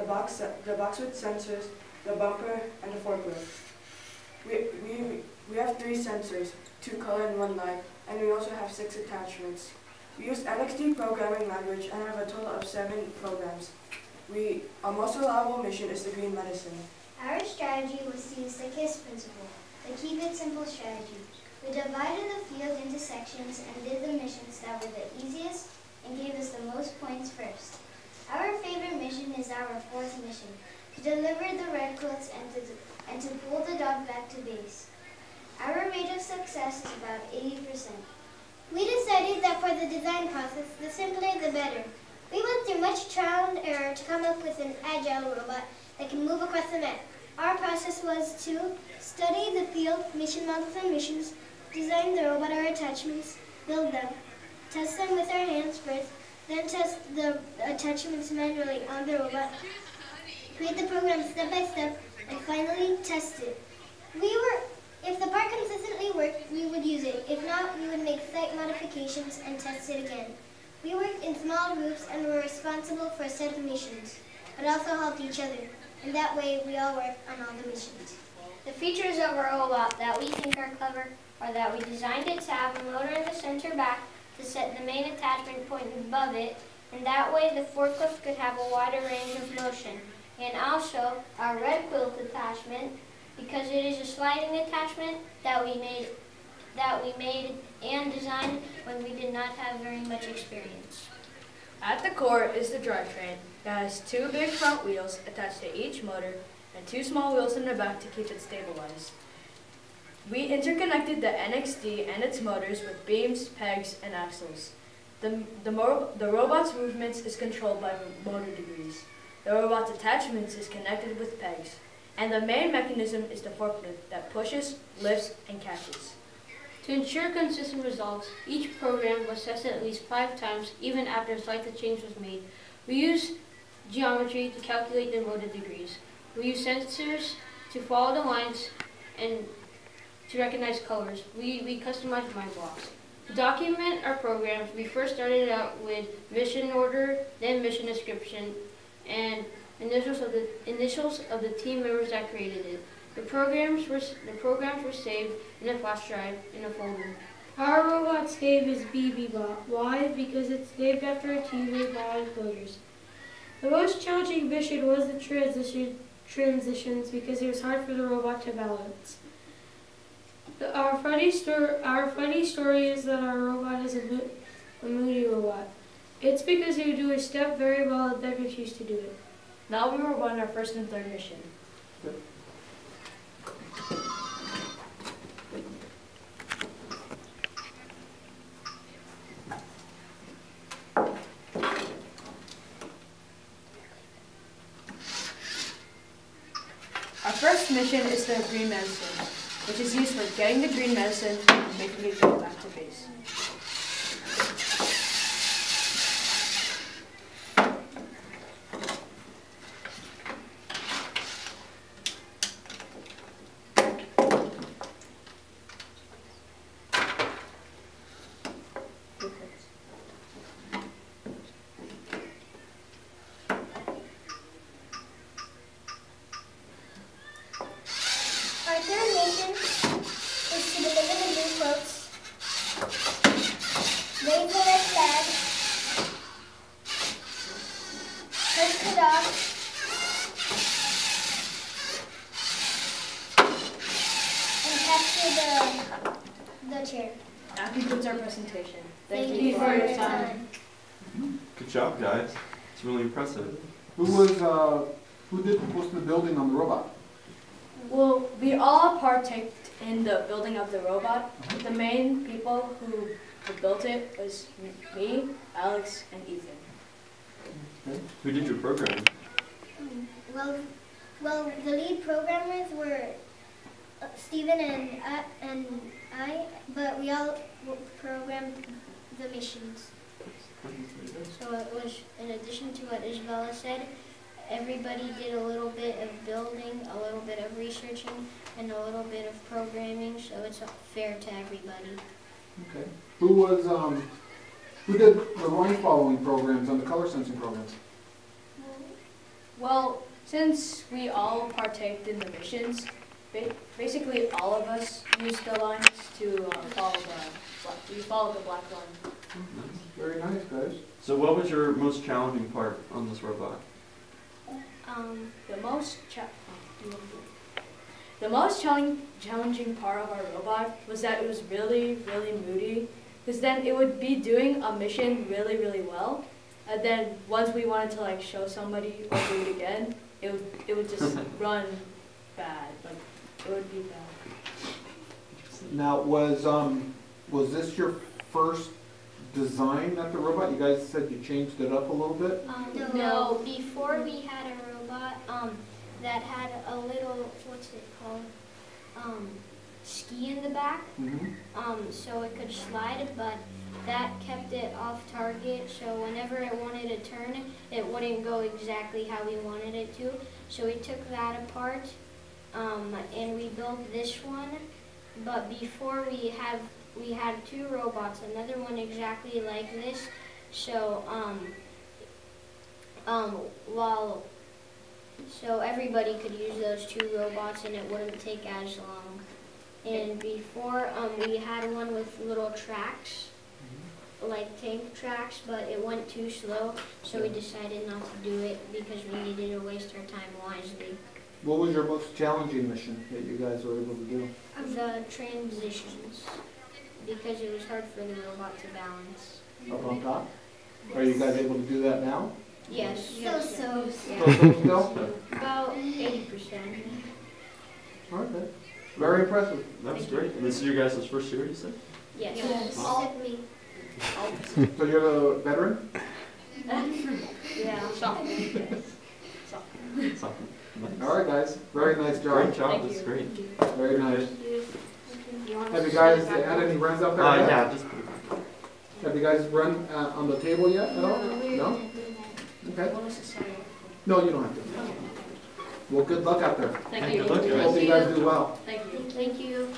the box with sensors, the bumper, and the forklift. We have 3 sensors, 2 color and 1 light, and we also have 6 attachments. We use NXT programming language and have a total of 7 programs. Our most reliable mission is the green medicine. Our strategy was to use the KISS principle, the Keep It Simple strategy. We divided the field into sections and did the missions that were the easiest and gave us the most points first. Our favorite mission is our 4th mission, to deliver the red quilts and to pull the dog back to base. Our rate of success is about 80%. We decided that for the design process, the simpler the better. We went through much trial and error to come up with an agile robot that can move across the map. Our process was to study the field, mission models and missions, design the robot or attachments, build them, test them with our hands first, then test the attachments manually on the robot, create the program step by step, and finally test it. If the part consistently worked, we would use it. If not, we would make slight modifications and test it again. We worked in small groups and were responsible for a set of missions, but also helped each other. And that way, we all worked on all the missions. The features of our robot that we think are clever are that we designed it to have a motor in the center back to set the main attachment point above it, and that way the forklift could have a wider range of motion. And also, our red quilt attachment, because it is a sliding attachment that we made and designed when we did not have very much experience. At the core is the drivetrain that has 2 big front wheels attached to each motor and 2 small wheels in the back to keep it stabilized. We interconnected the NXT and its motors with beams, pegs, and axles. The robot's movements is controlled by motor degrees. The robot's attachments is connected with pegs. And the main mechanism is the forklift that pushes, lifts, and catches. To ensure consistent results, each program was tested at least 5 times, even after a slight change was made. We used geometry to calculate the motor degrees. We used sensors to follow the lines and to recognize colors. We customized mind blocks. To document our programs, we first started out with mission order, then mission description, and initials of the team members that created it. The programs were saved in a flash drive in a folder. Our robot's name is BB-Bot. Why? Because it's named after a team made by enclosures. The most challenging mission was the transitions because it was hard for the robot to balance. Our funny story is that our robot is a moody robot. It's because he would do a step very well and then refuse to do it. Now we will run our 1st and 3rd mission. Okay. Our first mission is the green medicine, which is used for getting the green medicine and making it go back to base. Our 3rd mission is to deliver the blue quilts, raise the red flag, push the dog, and capture the chair. That concludes our presentation. Thank you for your time. Good job, guys. It's really impressive. Who did most of the building on the robot? Well, we all partaked in the building of the robot. The main people who built it was me, Alex, and Ethan. Okay. Who did your program? Well, the lead programmers were Steven and I, but we all programmed the missions. So it was, in addition to what Isabella said, everybody did a little bit of building, a little bit of researching, and a little bit of programming, so it's fair to everybody. Okay. Who did the line following programs and the color sensing programs? Well, since we all partaked in the missions, basically all of us used the lines to follow the black line. Very nice, guys. So what was your most challenging part on this robot? The most challenging part of our robot was that it was really, really moody, because then it would be doing a mission really, really well, and then once we wanted to like show somebody or do it again, it would just run bad, like it would be bad. Now, was this your first design of the robot? You guys said you changed it up a little bit? No, before we had a robot that had a little, what's it called, ski in the back, so it could slide, but that kept it off target, so whenever it wanted to turn, it wouldn't go exactly how we wanted it to. So we took that apart, and we built this one, but before we had two robots, another one exactly like this, so so everybody could use those two robots and it wouldn't take as long. And before we had one with little tracks, like tank tracks, but it went too slow, so we decided not to do it because we needed to waste our time wisely. What was your most challenging mission that you guys were able to do? The transitions, because it was hard for the robot to balance. Up on top? Are you guys able to do that now? Yes. So. Still? About 80%. Okay. Very impressive. That's great. And this is your guys' first year, you said? Yes. Except me. So you're the veteran? Yeah. Something. All right, guys. Very nice job. Great job. That's great. Very nice. Have you guys had any runs up there yet? Yeah, just put it back. Have you guys run on the table yet at all? No? Okay. No, you don't have to. Well, good luck out there. Thank you. Good luck, guys. Hope you guys do well. Thank you. Thank you.